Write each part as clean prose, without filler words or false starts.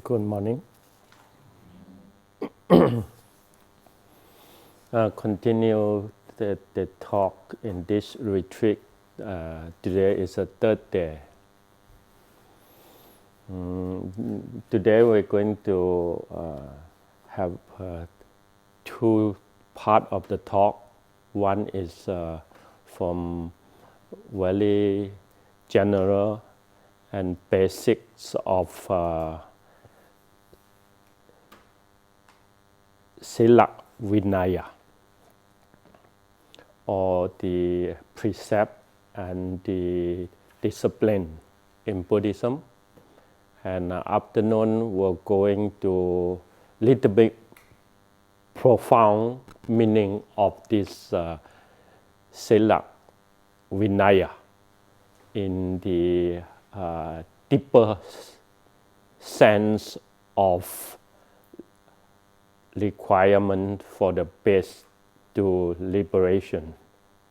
Good morning. Continue the talk in this retreat. Today is the third day. Today we're going to have two parts of the talk. One is from very general and basics of Sila Vinaya, or the precept and the discipline in Buddhism. And afternoon we're going to little bit profound meaning of this Sila Vinaya in the deeper sense of requirement for the base to liberation.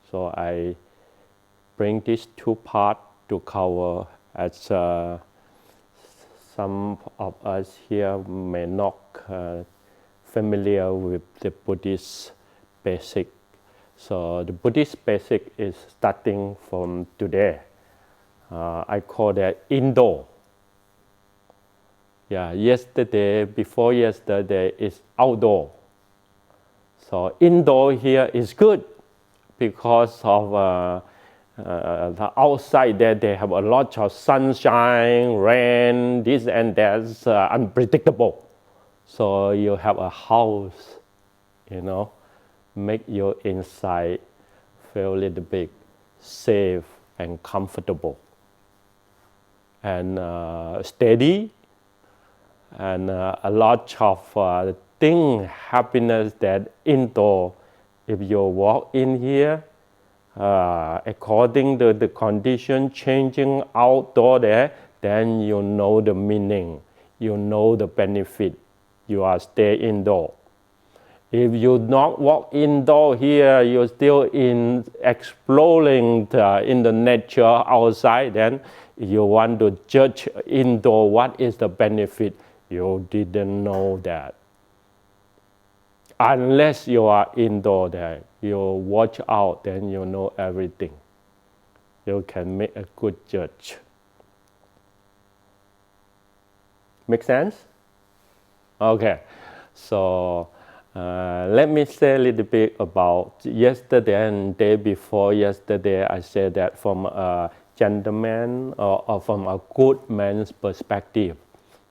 So I bring these two parts to cover, as some of us here may not familiar with the Buddhist basic. So the Buddhist basic is starting from today. I call that indoor. Yesterday, before yesterday is outdoor. So indoor here is good because of the outside there they have a lot of sunshine, rain, this and that's unpredictable. So you have a house, make your inside feel a little bit safe and comfortable and steady. And a lot of happiness that indoor, if you walk in here, according to the condition changing outdoor there, then you know the meaning, you know the benefit, you are stay indoor. If you not walk indoor here, you're still in exploring in the nature outside, then you want to judge indoor, what is the benefit? You didn't know that. Unless you are indoor there, you watch out, then you know everything. You can make a good judge. Make sense? Okay, so let me say a little bit about yesterday and day before yesterday. I said that from a gentleman or from a good man's perspective,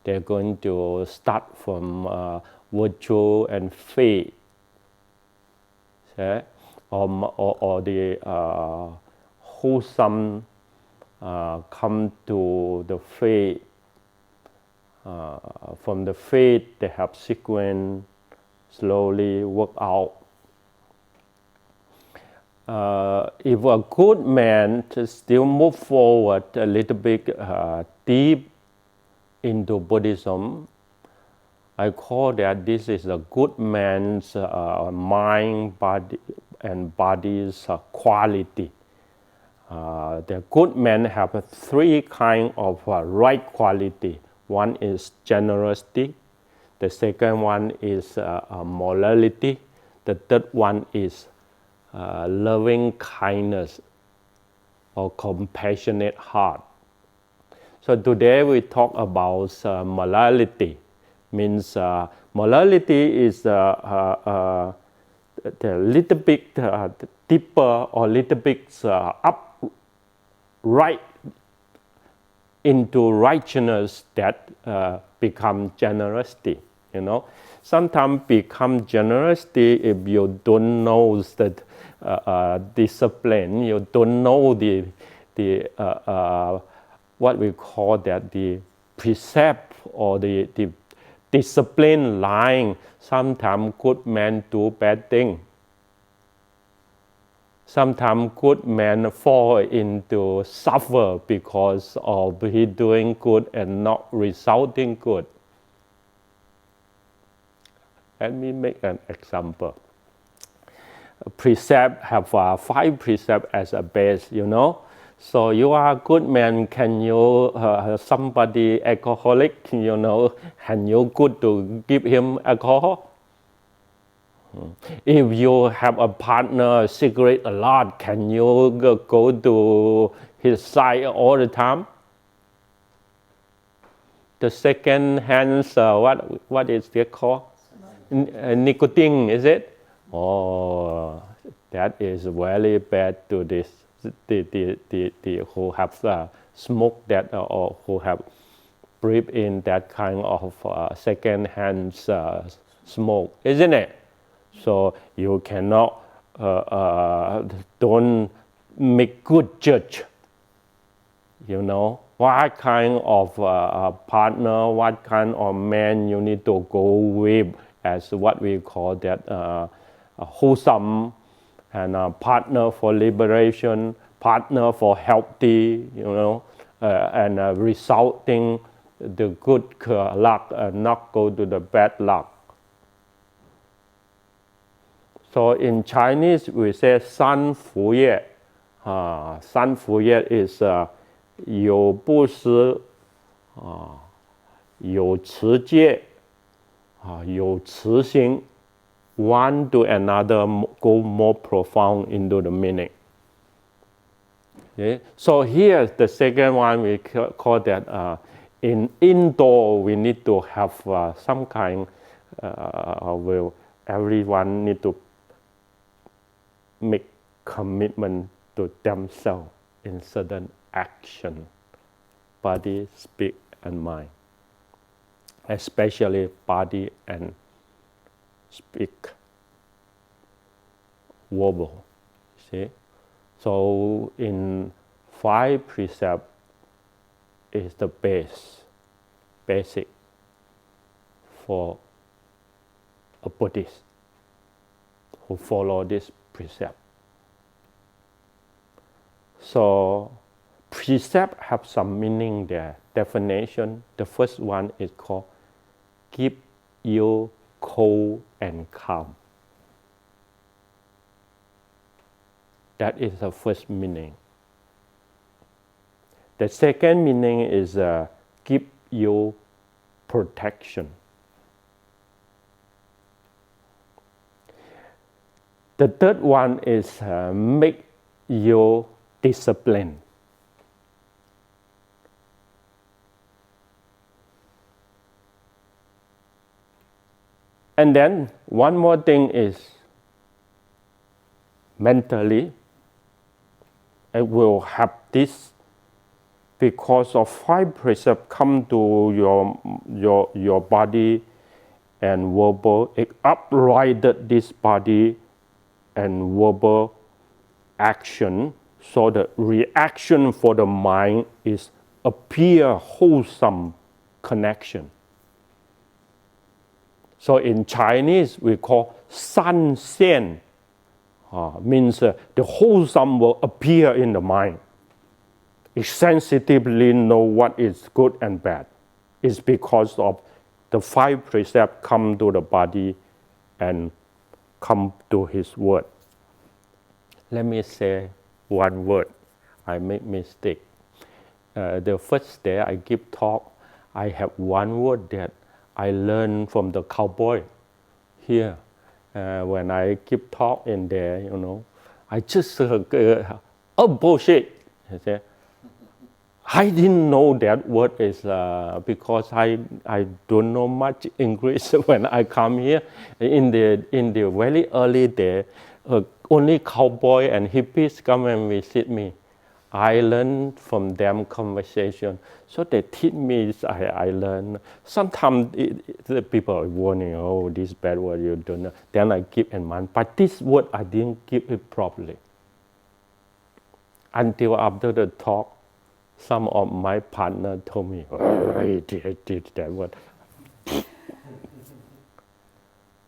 they're going to start from virtue and faith, or the wholesome come to the faith. From the faith, they have sequence, slowly work out. If a good man to still move forward a little bit deep into Buddhism, I call that this is a good man's mind, body, and body's quality. The good men have three kinds of right quality. One is generosity. The second one is morality. The third one is loving kindness or compassionate heart. So today we talk about morality. Means morality is the little bit deeper or little bit upright into righteousness that become generosity. Sometimes become generosity if you don't know the discipline, you don't know the what we call that the precept or the discipline line. Sometimes good men do bad thing. Sometimes good men fall into suffer because of he doing good and not resulting good. Let me make an example. Precept have 5 precepts as a base, So you are a good man. Can you somebody alcoholic? Can you good to give him alcohol? If you have a partner cigarette a lot, can you go to his side all the time? The second hand, what is it called? Nicotine, is it? Oh, that is very bad to this. The who have smoked that or who have breathed in that kind of second hand smoke, isn't it? So you cannot don't make good judge. What kind of partner, what kind of man you need to go with, as what we call that wholesome, and a partner for liberation, partner for healthy, and resulting the good luck, not go to the bad luck. So in Chinese we say 三福业，三福业 is 有布施，有持戒，有慈心。One to another go more profound into the meaning. Okay? So here the second one we call that in indoor we need to have some kind everyone need to make commitment to themselves in certain action, body, speak, and mind, especially body and speak, verbal. See, so in 5 precepts is the basic for a Buddhist who follow this precept. So precept have some meaning there. Definition. The first one is called keep you cool and calm. That is the first meaning. The second meaning is give you protection. The third one is make you discipline. And then one more thing is mentally, it will have this because of 5 precepts come to your body and verbal. It uprighted this body and verbal action. So the reaction for the mind is appear wholesome connection. So in Chinese we call 三线, means the wholesome will appear in the mind. It sensitively know what is good and bad. It's because of the 5 precepts come to the body and come to his word. Let me say one word. I make mistake. The first day I give talk, I have one word that I learned from the cowboy here. When I give talk in there, I just bullshit. I say, I didn't know that word is because I don't know much English when I come here. In the very early day, only cowboy and hippies come and visit me. I learned from them conversation. So they teach me, I learn. Sometimes the people are warning, oh, this bad word you don't know. Then I keep in mind. But this word, I didn't keep it properly. Until after the talk, some of my partner told me, oh, I did that word.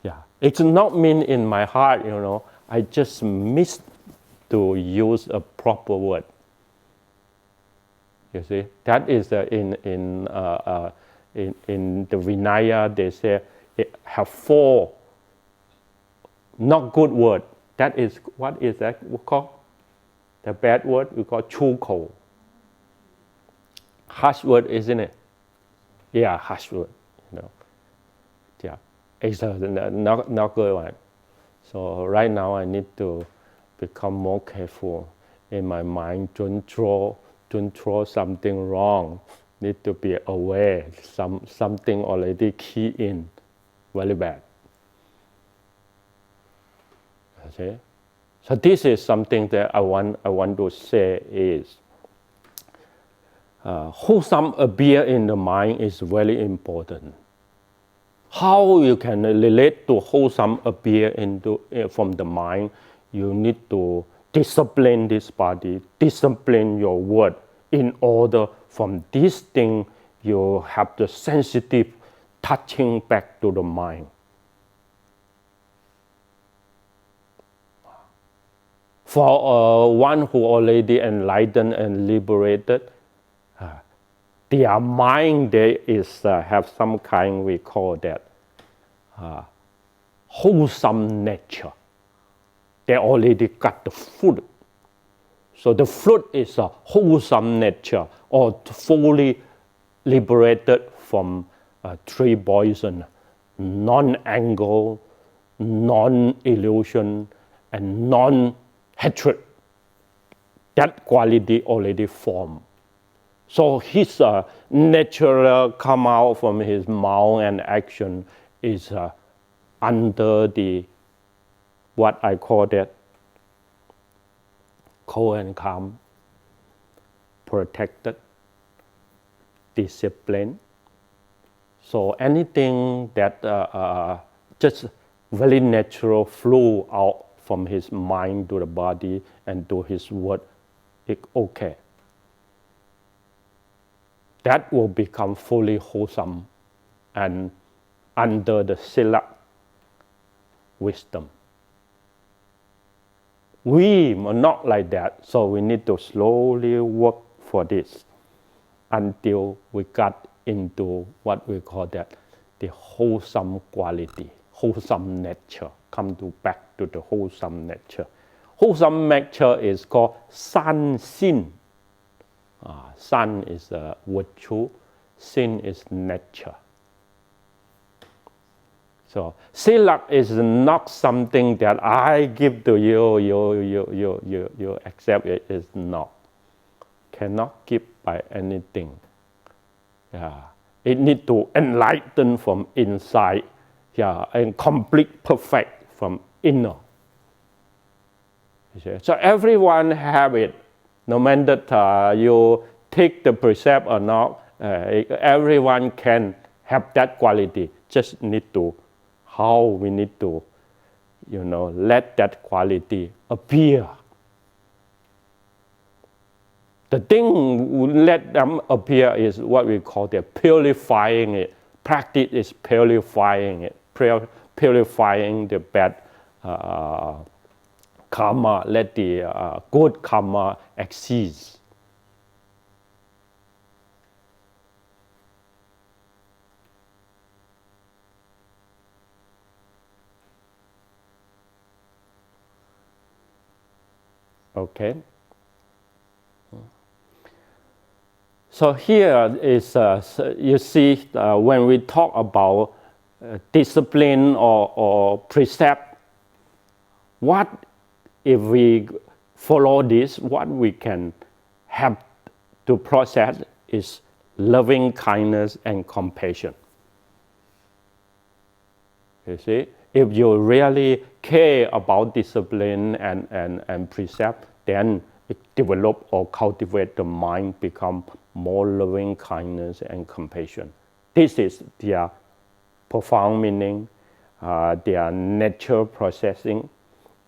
Yeah, it's not mean in my heart, I just missed to use a proper word. You see, that is in the Vinaya, they say it have 4 not good word. That is, what is that called? The bad word we call chuko. Harsh word, isn't it? Yeah, harsh word. Yeah, it's not good one. So right now I need to become more careful in my mind. Don't throw something wrong. Need to be aware. Something already key in. Very bad. Okay. So this is something that I want to say is wholesome appear in the mind is very important. How you can relate to wholesome appear from the mind? You need to discipline this body, discipline your word. In order from this thing, you have the sensitive touching back to the mind. For one who already enlightened and liberated, their mind there is have some kind we call that wholesome nature. They already got the fruit. So the fruit is a wholesome nature or fully liberated from three poison: non-anger, non-illusion, and non-hatred. That quality already formed. So his natural come out from his mouth and action is under the, what I call that, cool and calm, protected, discipline. So anything that just very natural flow out from his mind to the body and to his word, it's okay. That will become fully wholesome and under the sila wisdom. We are not like that, so we need to slowly work for this until we got into what we call that, the wholesome quality, wholesome nature, back to the wholesome nature. Wholesome nature is called san sin. San is a virtue, sin is nature. So silak is not something that I give to you, you accept it. It's not. Cannot give by anything. Yeah. It needs to enlighten from inside, and complete perfect from inner. So everyone have it. No matter that you take the precept or not, everyone can have that quality. Just need to, how we need to, let that quality appear. The thing let them appear is what we call the purifying it. Practice is purifying it, purifying the bad karma, let the good karma exist. Okay. So here is, you see, when we talk about discipline or precept, what if we follow this, what we can have to process is loving kindness and compassion. You see, if you really care about discipline and precept, then it develop or cultivate the mind, become more loving kindness and compassion. This is their profound meaning, their natural processing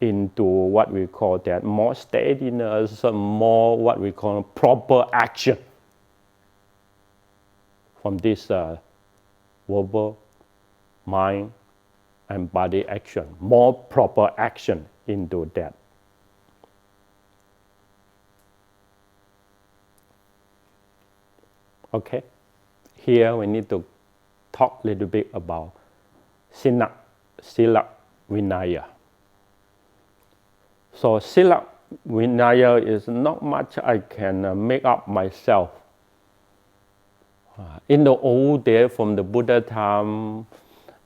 into what we call that more steadiness, more what we call proper action from this verbal, mind, and body action, more proper action into that. Okay, here we need to talk a little bit about Sila Vinaya. So Sila Vinaya is not much I can make up myself. In the old days, from the Buddha time,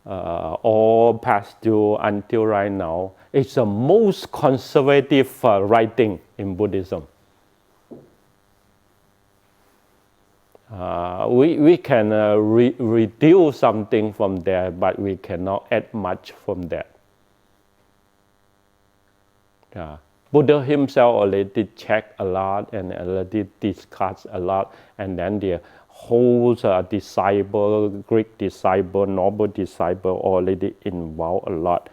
all past due until right now, it's the most conservative writing in Buddhism. We can reduce something from there, but we cannot add much from that. Buddha himself already checked a lot and already discussed a lot, and then the whole disciple, Greek disciple, noble disciple already involved a lot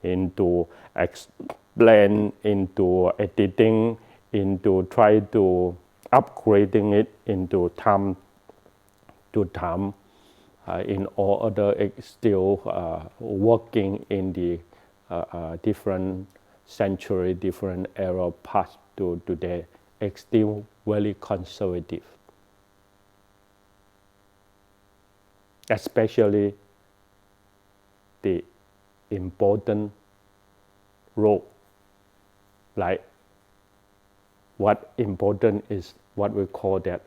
into explain, into editing, into try to upgrading it into time to time, in all other still working in the different century, different era past to today, it's still very conservative. Especially the important role, like what important is what we call that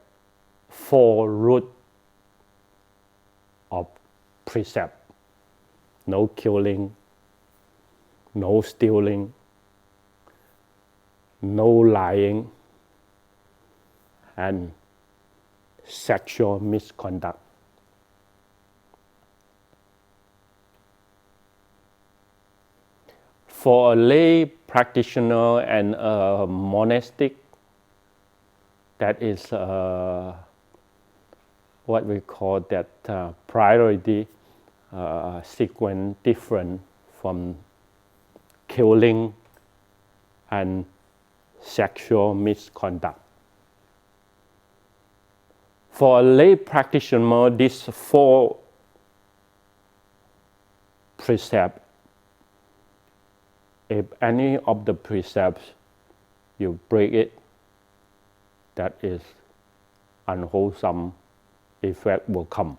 four root of precept: no killing, no stealing, no lying, and sexual misconduct. For a lay practitioner and a monastic, that is what we call that priority sequence different from killing and sexual misconduct. For a lay practitioner, these four precepts, if any of the precepts you break it, that is unwholesome effect will come.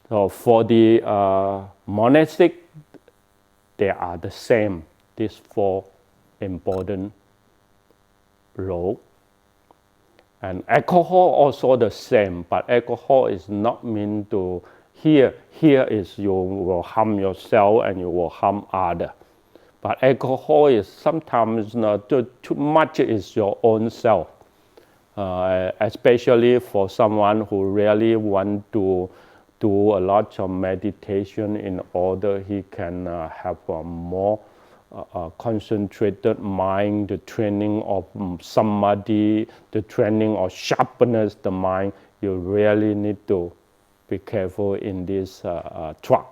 So for the monastic, they are the same, these four important roles. And alcohol also the same, but alcohol is not meant to, here is you will harm yourself and you will harm others. But alcohol is sometimes not too much is your own self, especially for someone who really want to do a lot of meditation in order he can have a more concentrated mind, the training of samadhi, the training of sharpness the mind. You really need to be careful in this track.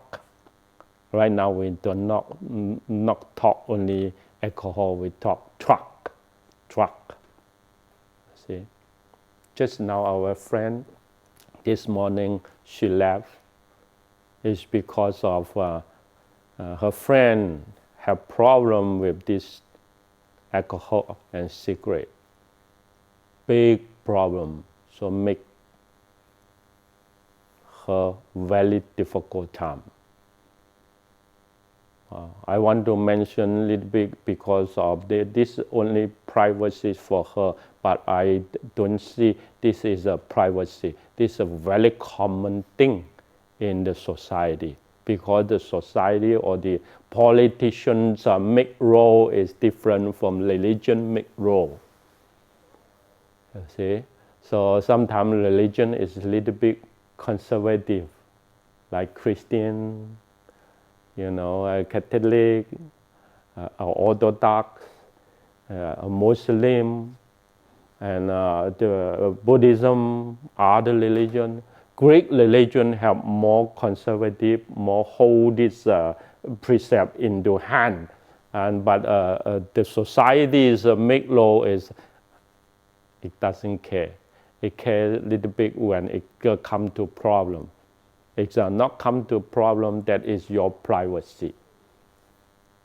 Right now we do not talk only alcohol, we talk track. See, just now our friend this morning she left. It's because of her friend have problem with this alcohol and cigarette. Big problem, so make her very difficult time. I want to mention a little bit because of this only privacy for her, but I don't see this is a privacy. This is a very common thing in the society, because the society or the politicians make role is different from religion make role. You see, so sometimes religion is a little bit conservative, like Christian, Catholic, Orthodox, Muslim, and the Buddhism, other religion. Greek religion have more conservative, more hold this precept into hand, but the society's make law is it doesn't care. It cares a little bit when it come to problem. It's not come to problem that is your privacy.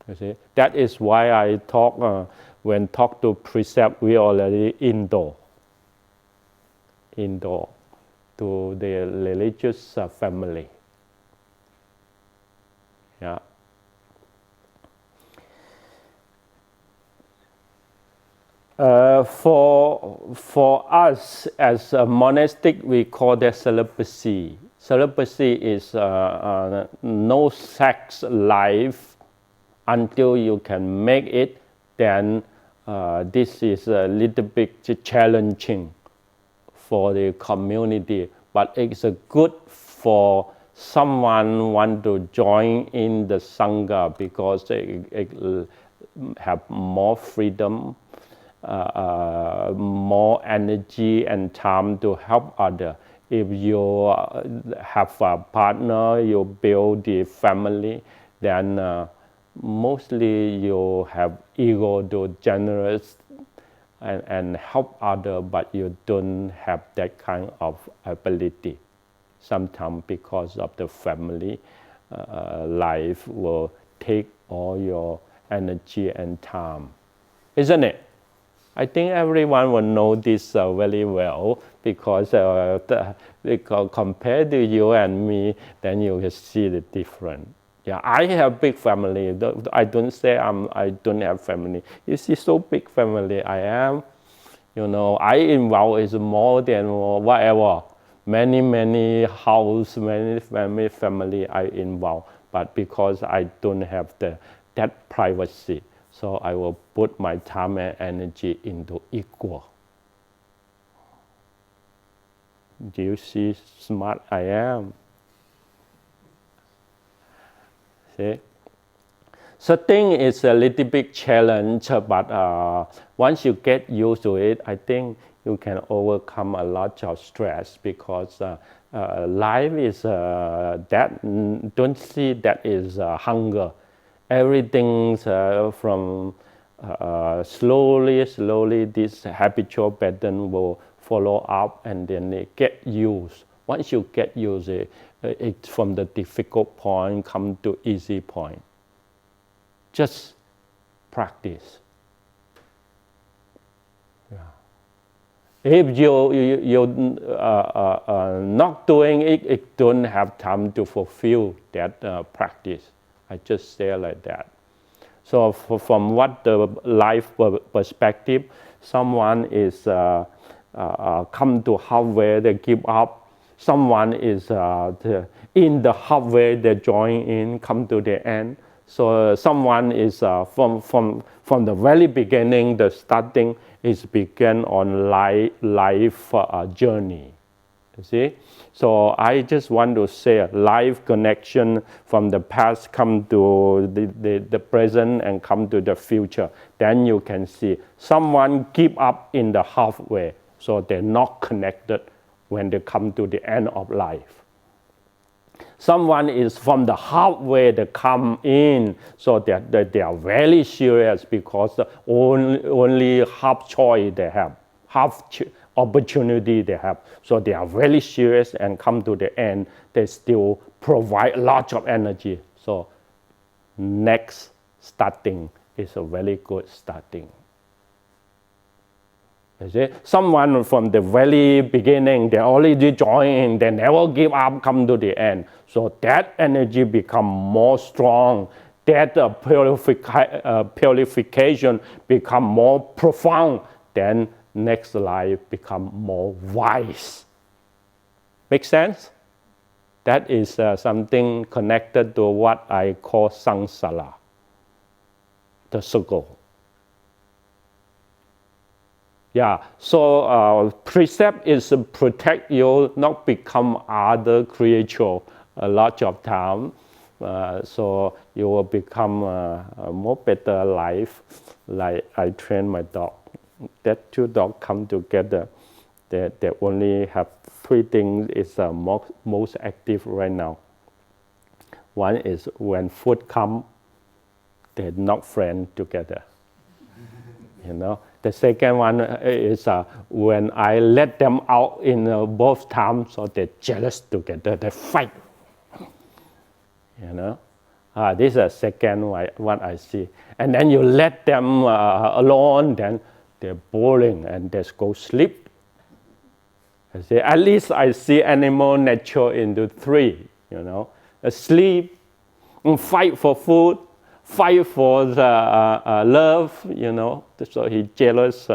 You see, that is why I talk when talk to precept we already indoor to the religious family. Yeah, For us as a monastic, we call that celibacy. Celibacy is no sex life until you can make it. Then this is a little bit challenging for the community, but it's good for someone want to join in the sangha because it have more freedom, more energy and time to help others. If you have a partner, you build the family, then mostly you have ego to generous and help others, but you don't have that kind of ability. Sometimes because of the family life will take all your energy and time, isn't it? I think everyone will know this very well because compared to you and me, then you will see the difference. Yeah, I have big family. I don't say I don't have family. You see, so big family I am. You know, I involve is more than whatever. Many house, many family I involve. But because I don't have that privacy, so I will put my time and energy into equal. Do you see smart I am? See? So thing is a little bit challenge, but once you get used to it, I think you can overcome a lot of stress because life is that, don't see that is hunger. Everything from slowly this habitual pattern will follow up and then they get used. Once you get used, it from the difficult point come to easy point. Just practice. Yeah. If you're not doing it, it don't have time to fulfill that practice. I just say like that. So from what the life perspective, someone is come to halfway, they give up. Someone is in the halfway, they join in, come to the end. So someone is from the very beginning, the starting is begin on life journey. You see? So I just want to say life connection from the past come to the present and come to the future. Then you can see someone give up in the halfway, so they're not connected when they come to the end of life. Someone is from the halfway they come in, so that they are very serious because only half choice they have, half opportunity they have. So they are very serious and come to the end, they still provide lots of energy. So next starting is a very good starting. You see? Someone from the very beginning, they already join in, they never give up, come to the end. So that energy become more strong. That purification become more profound. Then next life become more wise. Make sense? That is something connected to what I call samsara, the circle. Yeah, so precept is protect you, not become other creature a lot of time. So you will become a more better life. Like I train my dog. That two dogs come together. They only have three things is most active right now. One is when food come, they're not friends together. You know. The second one is when I let them out in both times, so they're jealous together, they fight. You know, this is the second one I see. And then you let them alone, then they're boring and they go sleep. I see, at least I see animal nature into three. You know, sleep, fight for food, fight for the love, So he jealous.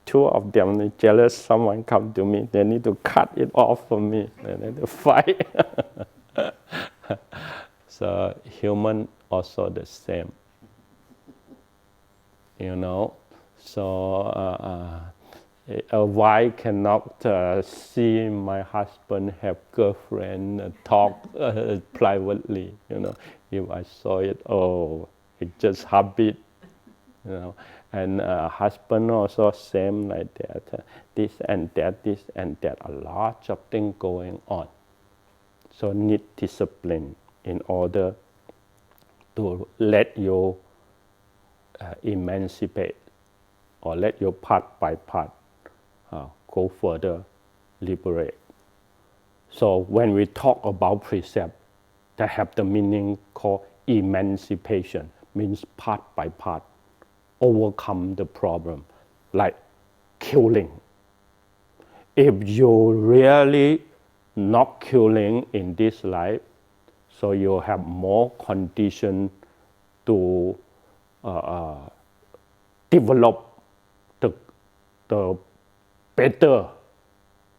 Two of them jealous. Someone come to me. They need to cut it off for me. They need to fight. So human also the same. So a wife cannot see my husband have girlfriend talk privately. If I saw it, it's just habit. And husband also same like that. This and that, a lot of things going on. So need discipline in order to let you emancipate or let your part by part go further, liberate. So when we talk about precept, that have the meaning called emancipation, means part by part, overcome the problem, like killing. If you really not killing in this life, so you have more condition to develop the better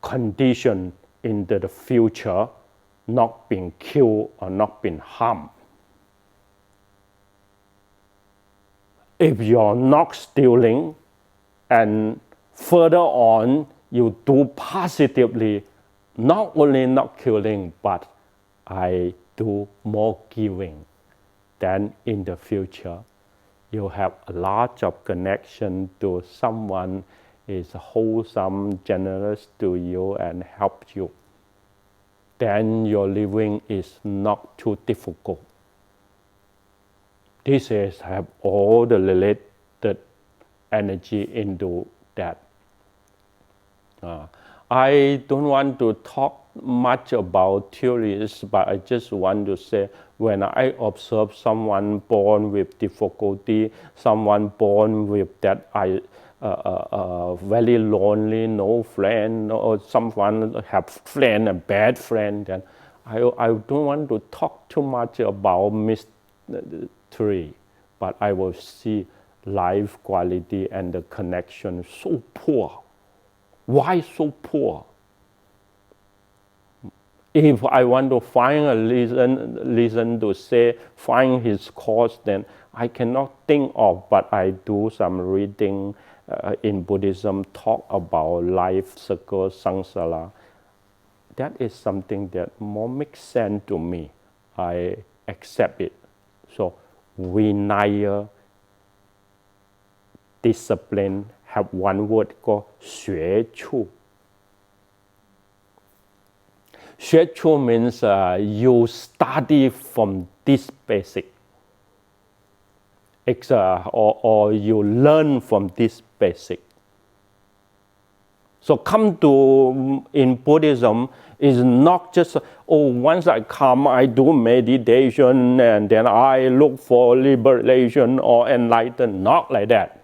condition in the future, not being killed or not being harmed. If you're not stealing and further on you do positively, not only not killing, but I do more giving, then in the future you have a lot of connection to someone is wholesome, generous to you and help you. Then your living is not too difficult. This is have all the related energy into that. I don't want to talk much about theories, but I just want to say when I observe someone born with difficulty, someone born with that very lonely, no friend, or someone have friend and bad friend, then I don't want to talk too much about mystery, but I will see life quality and the connection so poor. Why so poor? If I want to find a reason to say, find his cause, then I cannot think of, but I do some reading in Buddhism, talk about life circle, samsara. That is something that more makes sense to me. I accept it. So Vinaya, discipline, have one word called 学处. 学处 means you study from this basic, or you learn from this basic. So come to, in Buddhism, is not just, once I come, I do meditation, and then I look for liberation or enlightenment, not like that.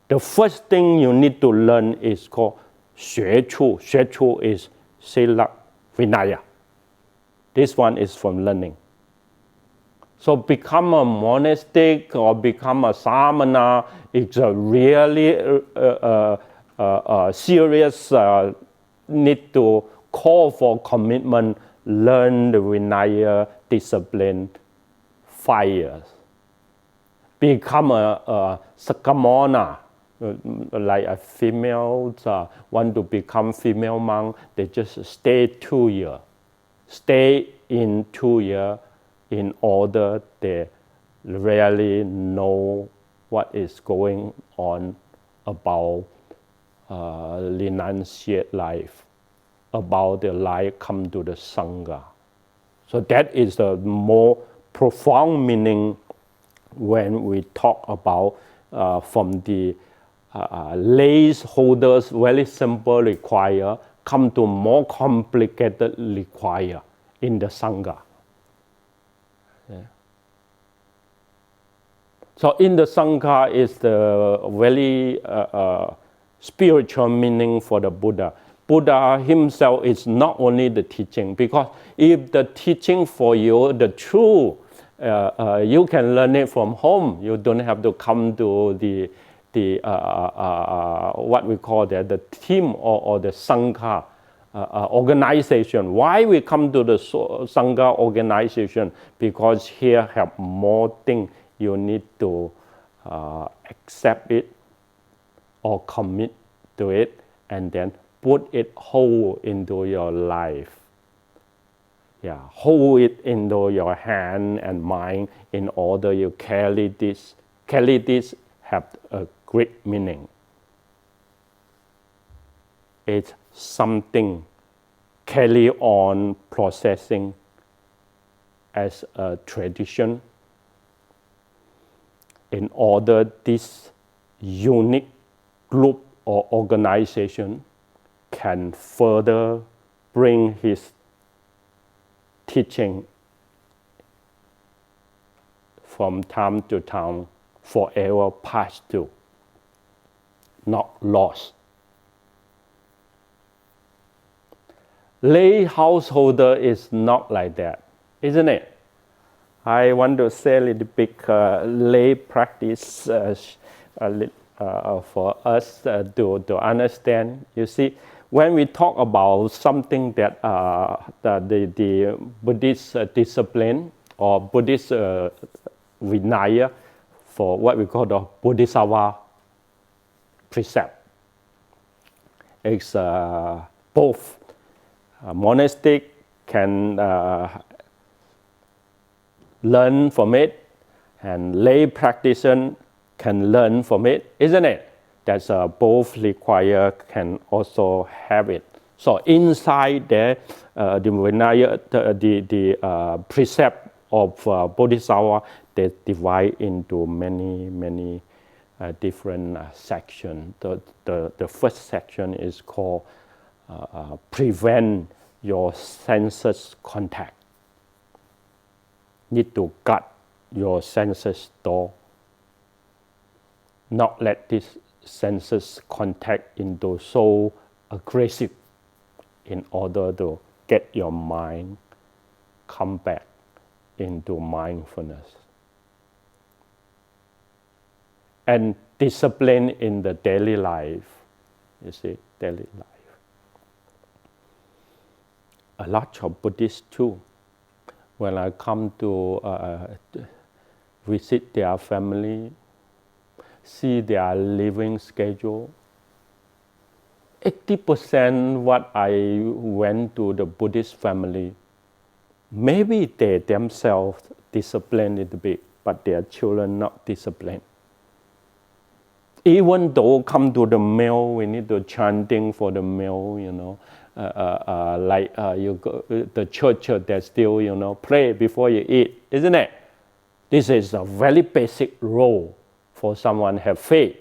The first thing you need to learn is called 学处. 学处 is Sila Vinaya. This one is from learning. So become a monastic or become a samana, it's a really serious need to call for commitment, learn the Vinaya discipline 5 years. Become a sakamona, like a female want to become female monk, they just stay 2 years. Stay in 2 years in order they really know what is going on about renunciate life, about the life come to the Sangha. So that is the more profound meaning when we talk about from the lace holders, very simple require, come to more complicated require in the Sangha. Yeah. So in the Sangha is the very spiritual meaning for the Buddha. Buddha himself is not only the teaching, because if the teaching for you, the true You can learn it from home. You don't have to come to the what we call the team or the Sangha organization. Why we come to the Sangha organization? Because here have more things you need to accept it or commit to it, and then put it whole into your life. Yeah, hold it into your hand and mind in order you carry this. Carry this have a great meaning. It's something carry on processing as a tradition in order this unique group or organization can further bring his teaching from time to time, forever passed through, not lost. Lay householder is not like that, isn't it? I want to say a little bit lay practice for us to understand. You see, when we talk about something that the Buddhist discipline or Buddhist Vinaya, for what we call the Bodhisattva precept, it's both monastic can learn from it, and lay practitioner can learn from it, isn't it? That's both require can also have it. So inside there, the Vinaya, the precept of Bodhisattva, they divide into many different sections. The first section is called prevent your senses contact. Need to guard your senses door. Not let this senses contact into so aggressive in order to get your mind come back into mindfulness. And discipline in the daily life, you see, daily life. A lot of Buddhists too, when I come to visit their family, see their living schedule, 80% what I went to the Buddhist family, maybe they themselves disciplined a little bit, but their children not disciplined. Even though come to the meal, we need to chanting for the meal, you know. You go the church, they still, you know, pray before you eat, isn't it? This is a very basic role for someone have faith,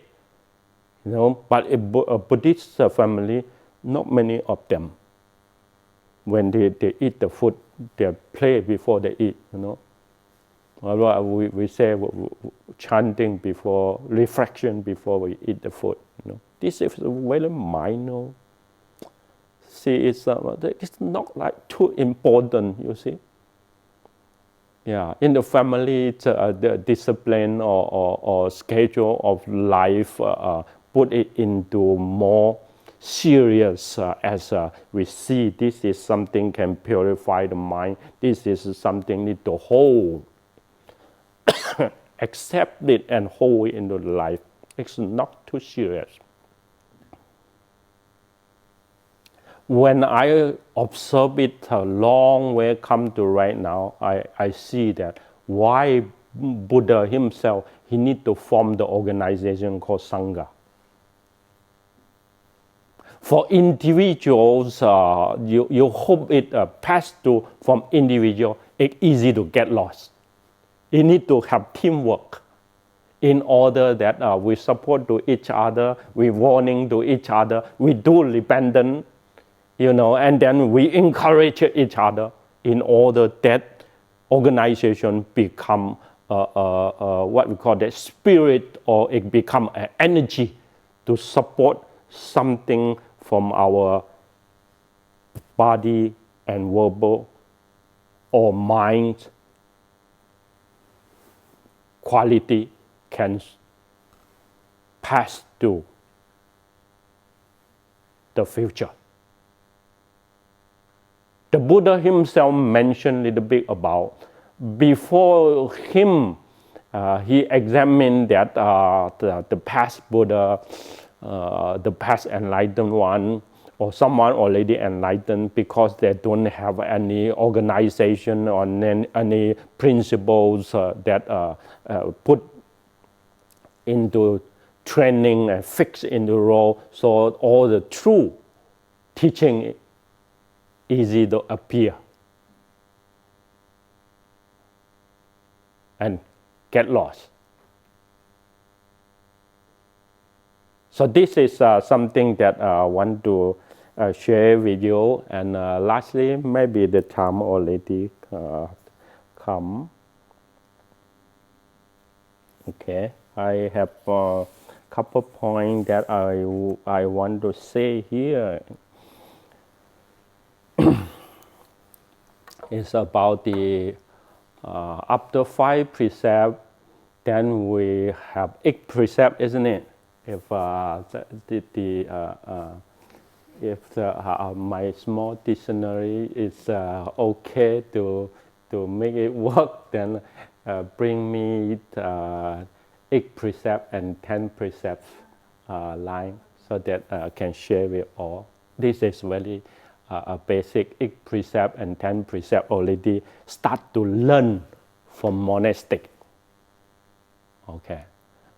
you know. But a Buddhist family, not many of them. When they eat the food, they pray before they eat, you know. We say chanting before, reflection before we eat the food, you know. This is very minor. See, it's not like too important, you see. Yeah, in the family, the discipline or schedule of life, put it into more serious as we see this is something can purify the mind. This is something need to hold, accept it and hold it into the life. It's not too serious. When I observe it a long way come to right now, I see that why Buddha himself, he need to form the organization called Sangha. For individuals, you hope it pass to from individual, it's easy to get lost. You need to have teamwork in order that we support to each other, we warning to each other, we do repentance, you know, and then we encourage each other in order that organization become what we call the spirit, or it become an energy to support something from our body and verbal or mind quality can pass to the future. The Buddha himself mentioned a little bit about, before him, he examined that the past Buddha, the past enlightened one, or someone already enlightened, because they don't have any organization or any principles that put into training and fixed in the role, so all the true teaching easy to appear and get lost. So this is something that I want to share with you. And lastly, maybe the time already come. Okay, I have a couple points that I want to say here. It's about the after 5 precepts, then we have 8 precepts, isn't it? If my small dictionary is okay to make it work, then bring me 8 precepts and 10 precepts line, so that I can share with all. This is very a basic 8 precept and 10 precept already start to learn from monastic. Okay,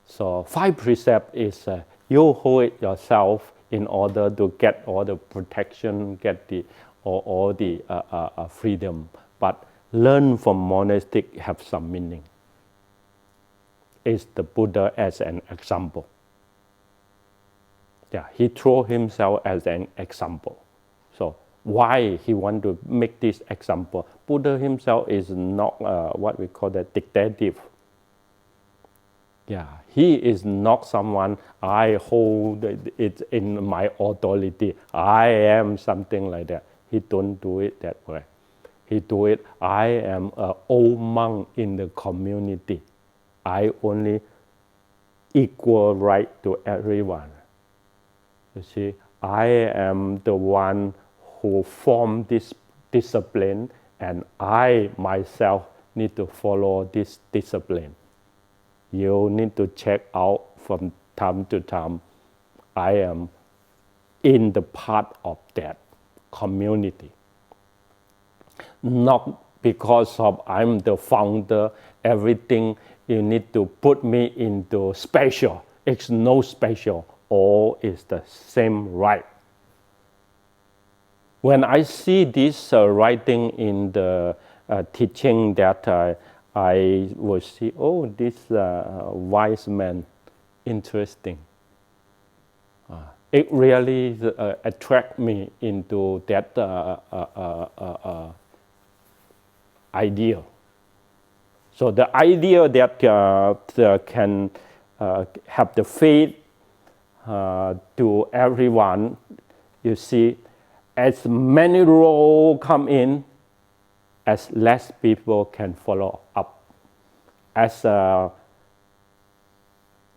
so 5 precept is you hold it yourself in order to get all the protection, get the all the freedom. But learn from monastic have some meaning. It's the Buddha as an example. Yeah, he threw himself as an example. So why he want to make this example? Buddha himself is not what we call the dictative. Yeah, he is not someone I hold it in my authority. I am something like that. He don't do it that way. He do it, I am an old monk in the community. I only equal right to everyone. You see, I am the one who formed this discipline, and I myself need to follow this discipline. You need to check out from time to time. I am in the part of that community. Not because of I'm the founder, everything you need to put me into special. It's no special, all is the same right. When I see this writing in the teaching, that I will see, oh, this wise man, interesting. It really attract me into that idea. So the idea that can have the faith to everyone, you see, as many roles come in, as less people can follow up. As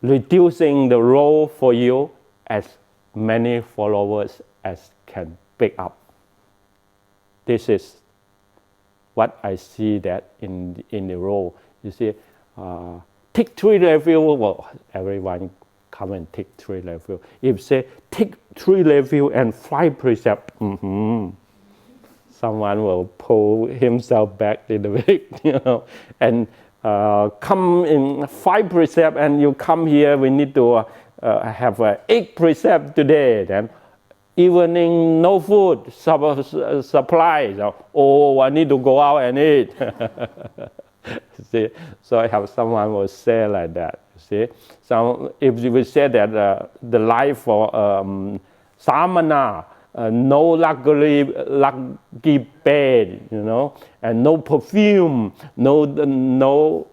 reducing the role for you, as many followers as can pick up. This is what I see that in the role. You see, take 3 review, well, everyone come and take 3 review. If say take 3 review and 5 precept, someone will pull himself back a little bit, and come in 5 precept, and you come here, we need to have 8 precept today. Then evening, no food supply. Oh, I need to go out and eat. See, so I have someone will say like that. See, so if you will say that the life for samana, no luxury bed, and no perfume, no.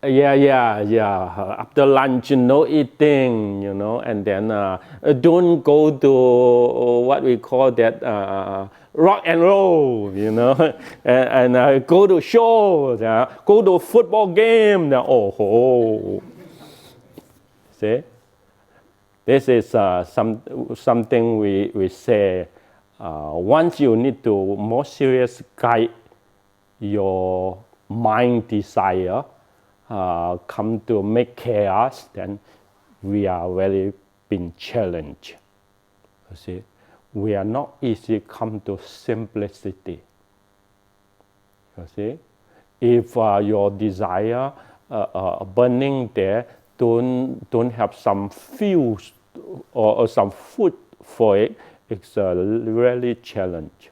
Yeah. After lunch, no eating, and then don't go to what we call that rock and roll, and go to shows, go to football game. Oh, see, this is something we say. Once you need to more serious guide your mind desire, come to make chaos, then we are very been challenged. You see, we are not easy come to simplicity. You see, if your desire burning there, don't have some fuel or some food for it, it's a really challenge.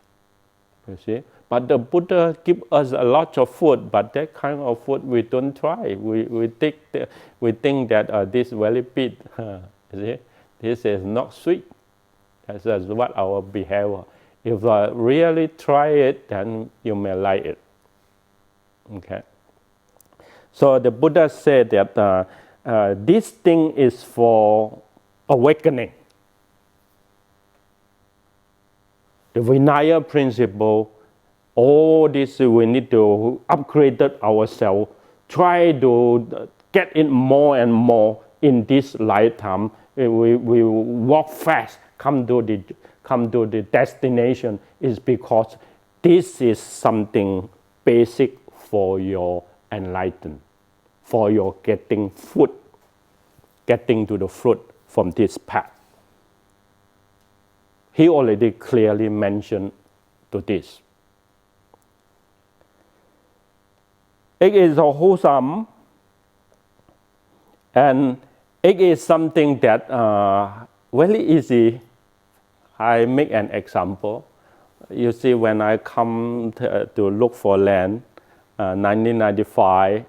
You see, but the Buddha give us a lot of food, but that kind of food we don't try. We think that this very big. You see, this is not sweet. That's what our behavior. If really try it, then you may like it. Okay. So the Buddha said that this thing is for awakening. The Vinaya principle, all this we need to upgrade ourselves, try to get it more and more in this lifetime. We walk fast, come to the destination, is because this is something basic for your enlightenment, for your getting to the fruit from this path. He already clearly mentioned to this. It is wholesome, and it is something that very easy. I make an example. You see, when I come to look for land, 1995,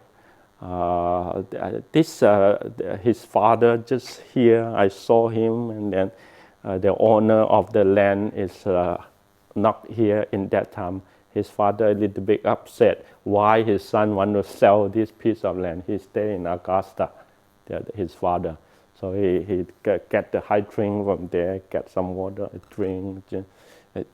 his father just here. I saw him, and then the owner of the land is not here in that time. His father a little bit upset why his son want to sell this piece of land. He stay in Augusta, his father. So he get the high drink from there, get some water, drink.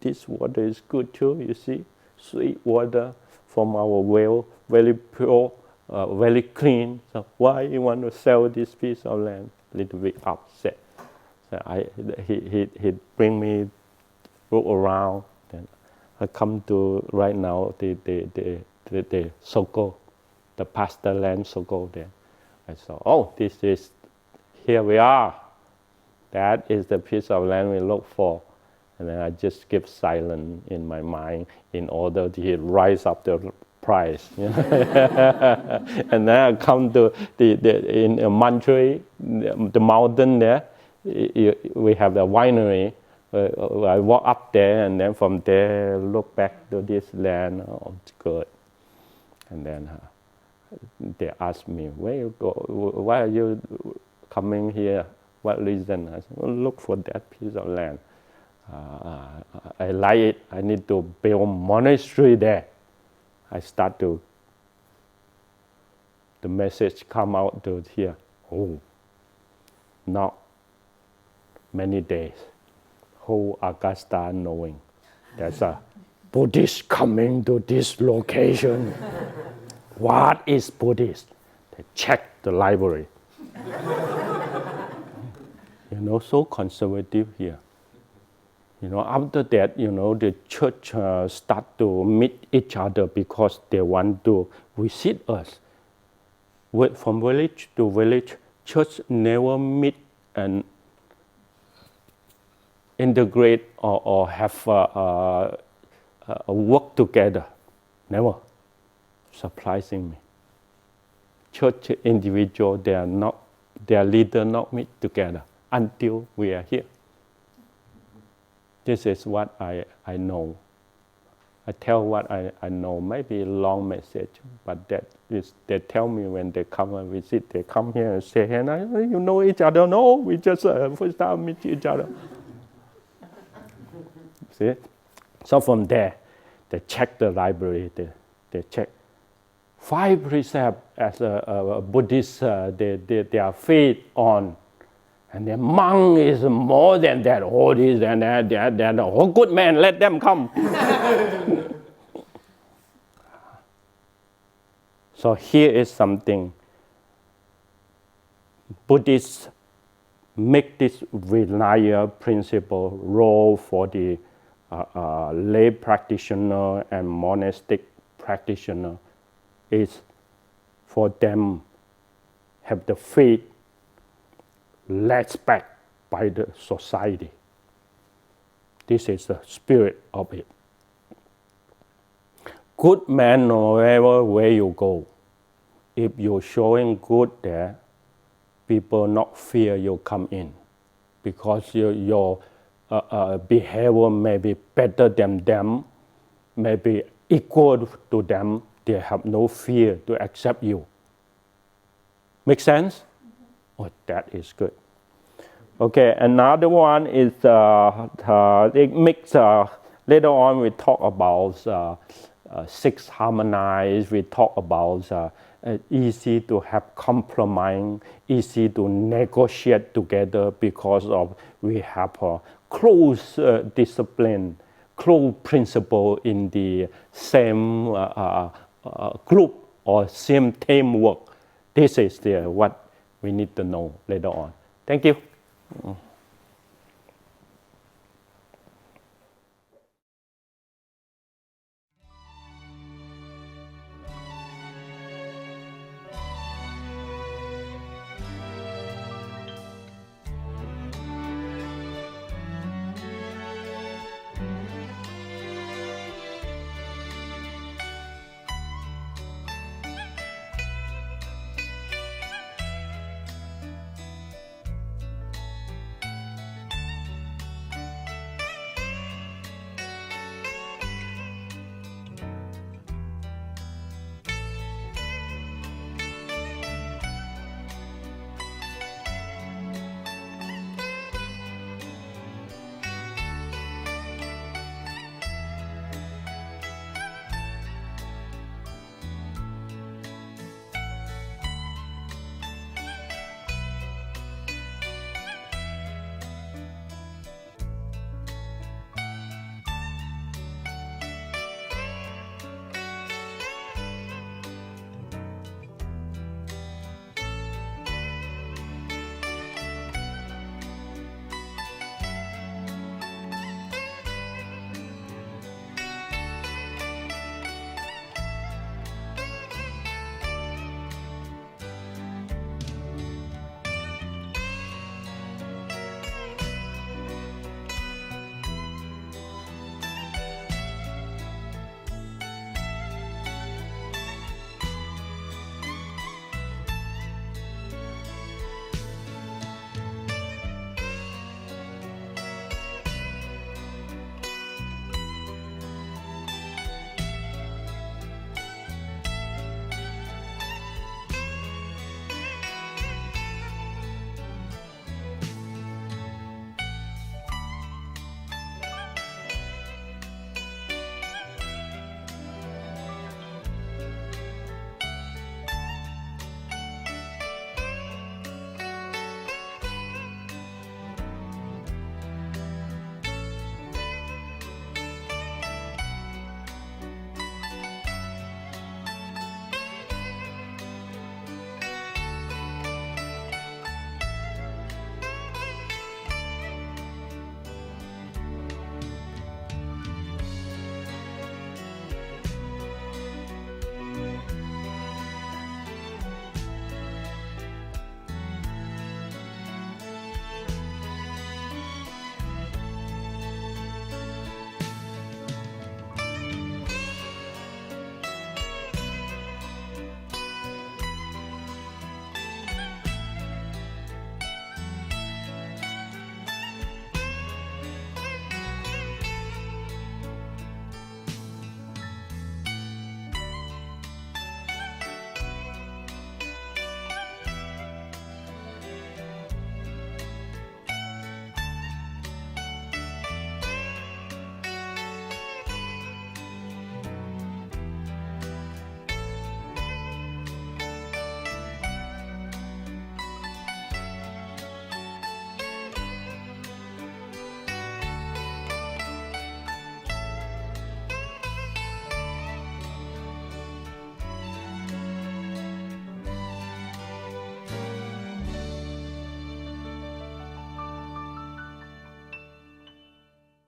This water is good too, you see. Sweet water from our well, very pure, very clean. So why you want to sell this piece of land? A little bit upset. So he bring me look around. Then I come to right now the Soko, the pasture land Soko there. I saw, oh, this is, here we are. That is the piece of land we look for. And then I just keep silent in my mind in order to rise up the price. And then I come to in Mantri, the mountain there. We have the winery. I walk up there, and then from there look back to this land. Oh, it's good. And then they ask me, where you go? Why are you coming here? What reason? I said, well, look for that piece of land. I like it. I need to build a monastery there. I start to, the message come out to here. Oh, not many days. Whole Augusta knowing there's a Buddhist coming to this location. What is Buddhist? They check the library. So conservative here. After that, the church start to meet each other because they want to visit us. From village to village, church never meet and integrate or have work together. Never. Surprising me. Church individual, their leader not meet together until we are here. This is what I know. I tell what I know, maybe a long message, but that is, they tell me when they come and visit, they come here and say, hey, you know each other? No, we just first time meet each other. See? So from there, they check the library, they check 5 precepts as a Buddhist, they are faith on, And the monk is more than that. Oh, this and that. Oh, good man, let them come. So here is something. Buddhists make this Vinaya principle role for the lay practitioner and monastic practitioner is for them have the faith respect by the society. This is the spirit of it. Good man, no matter where you go, if you're showing good there, people not fear you come in, because your behavior may be better than them, may be equal to them. They have no fear to accept you. Make sense? Oh, that is good. Okay, another one is it makes later on we talk about six harmonize. We talk about easy to have compromise, easy to negotiate together because of we have a close discipline, close principle in the same group or same teamwork. This is what we need to know later on. Thank you.